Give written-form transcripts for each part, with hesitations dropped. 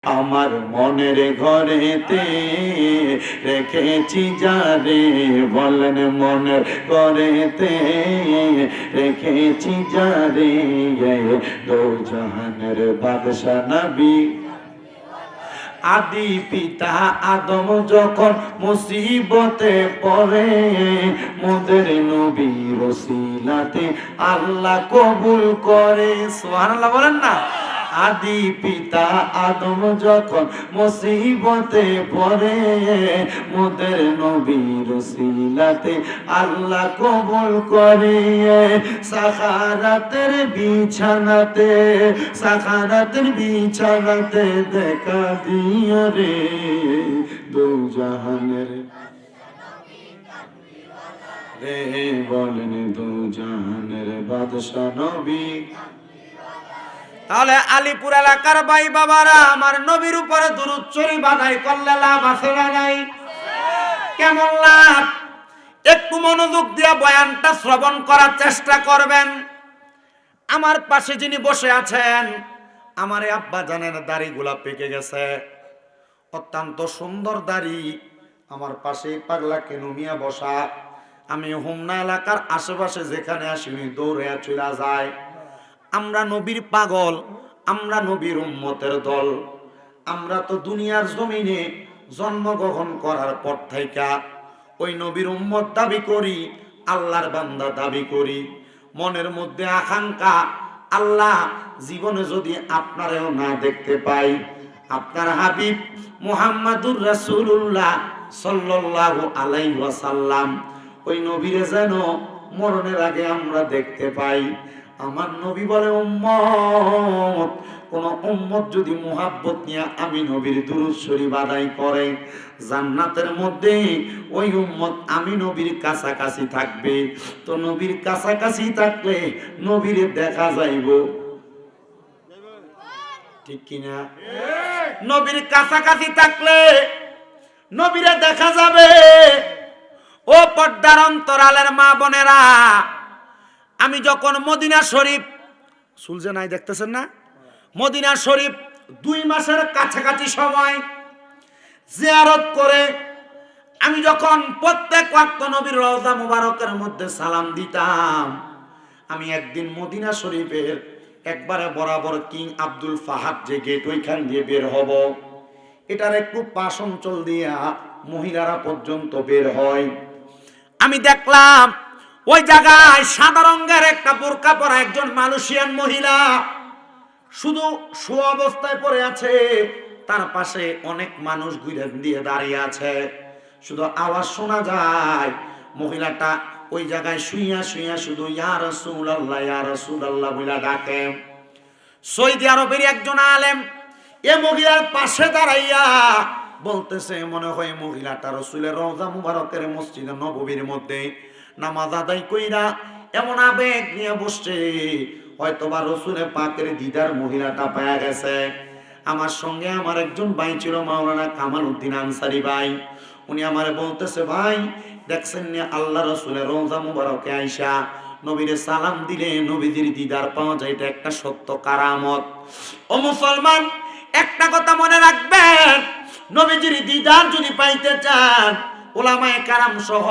আমার মনের ঘরেতে রেখেছি যারে, বলেন মনের ঘরেতে রেখেছি যারে, দো জাহানের বাদশা নবী। আদি পিতা আদম যখন মুসিবতে পড়ে, মোদের নবীর ওসিলাতে আল্লাহ কবুল করে। সুবহানাল্লাহ বলেন না। আদি পিতা আদম যখন মুসিবতে পড়ে, মোদের নবীর ওসিলাতে আল্লাহ কবুল করে। সাখারাতের বিছানাতে, সাখারাতের বিছানাতে দেখা দিও রে দু জাহানের রে, বলেন দু জাহানের বাদশা নবী। তাহলে আলীপুর এলাকার ভাই বাবারা, আমার নবীর উপরে দুরূদ শরীফ আদায় করলে লাভ আছে না নাই? কেমন লাভ? একটু মনোযোগ দিয়ে বয়ানটা শ্রবণ করার চেষ্টা করবেন। আমার পাশে যিনি বসে আছেন, আমার আব্বা জানেন দাড়িগুলা পেকে গেছে, অত্যন্ত সুন্দর দাড়ি। আমার পাশে পাগলা কেন মিয়া বসা। আমি হোমনা এলাকার আশেপাশে যেখানে আসি উনি দৌড়ে চলে যায়। আমরা নবীর পাগল, আমরা নবীর উম্মতের দল। আমরা তো দুনিয়ার জমিনে জন্মগ্রহণ করার পর থেকে ওই নবীর উম্মত দাবি করি, আল্লাহর বান্দা দাবি করি। মনের মধ্যে আকাঙ্ক্ষা, আল্লাহ জীবনে যদি আপনারেও না দেখতে পাই, আপনার হাবিব মুহাম্মাদুর রাসূলুল্লাহ সাল্লাল্লাহু আলাইহি ওয়াসাল্লাম ওই নবীরে যেন মরণের আগে আমরা দেখতে পাই। আমার নবী বলে, উম্মত, কোন উম্মত যদি মুহাব্বত নিয়ে আমি নবীর দুরূদ শরীফ আদায় করে, জান্নাতের মধ্যে ওই উম্মত আমি নবীর কাছাকাছি থাকবে। তো নবীর কাছাকাছি থাকলে নবীরে দেখা যাইব, ঠিক কিনা? নবীর কাছাকাছি থাকলে নবীরে দেখা যাবে। ও পর্দার অন্তরালের মা বোনেরা, আমি যখন মদিনা শরীফ সুলজে নাই দেখতেছেন না, মদিনা শরীফ 2 মাসের কাছাকাছি সময় জিয়ারত করে আমি যখন প্রত্যেক ওয়াক্ত নবীর রওজা মুবারকের মধ্যে সালাম দিতাম, আমি একদিন মদিনা শরীফের একবারে বরাবর কিং আব্দুল ফাহাদ যে গেট, ওইখান দিয়ে বের হব। এটার একটু পাশ অঞ্চল দিয়া মহিলারা পর্যন্ত বের হয়। আমি দেখলাম ওই জায়গায় সাদা রঙের একটা বোরকা পরা একজন মালয়েশিয়ান মহিলা শুধু শোয়া অবস্থায় পড়ে আছে, তার পাশে অনেক মানুষ ঘুরে দিয়ে দাঁড়িয়ে আছে। শুধু আওয়াজ শোনা যায়, মহিলাটা ওই জায়গায় শুইয়া শুইয়া শুধু ইয়া রাসূলুল্লাহ, ইয়া রাসূলুল্লাহ বলে ডাকে। সৌদি আরবের একজন আলেম এ মহিলার পাশে দাঁড়াইয়া বলতেছে, মনে হয় মহিলাটা রাসূলের রওজা মুবারকের মসজিদে নববীর মধ্যে নামাজ আদায় কইরা এমন আবেগ নিয়ে বসছে, হয়তোবা রাসূলের পাকের দিদার মহিলাটা পায়া গেছে। আমার সঙ্গে আমার একজন ভাই ছিল, মাওলানা কামাল উদ্দিন আনসারী ভাই। উনি আমারে বলতেছে, ভাই দেখছেন না আল্লাহ রাসূলের রওজা মুবারকে আইসা নবীরে সালাম দিলে নবীজির দিদার পাওয়া যায়, এটা একটা সত্য কারামত। ও মুসলমান, একটা কথা মনে রাখবেন, নবীজির দিদার যদি পাইতে চান, উলামায়ে কারাম সহ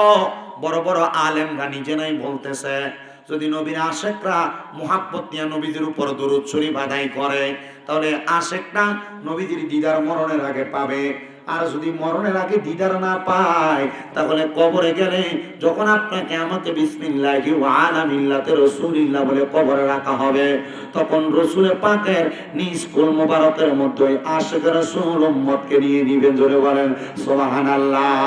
বড় বড় আলেমরা নিজেরাই বলতেছে, যদি নবীর আশেকরা মুহাব্বত নিয়ে নবীদের উপর দরুদ শরীফ আদায় করে, তাহলে আশেকরা নবীজির দিদার মরণের আগে পাবে। আর যদি মরণের আগে দিদার না পায়, তাহলে কবরে গেলে যখন আপনাকে আমাকে বিসমিল্লাহি ওয়া আলা মিল্লাতে রাসূলিল্লাহ বলে কবরে রাখা হবে, তখন রাসূলের পাকের নিজ কোল মোবারকের মধ্যে আশেক রাসূল উম্মতকে নিয়ে দিবেন। জোরে বলেন সুবহানাল্লাহ।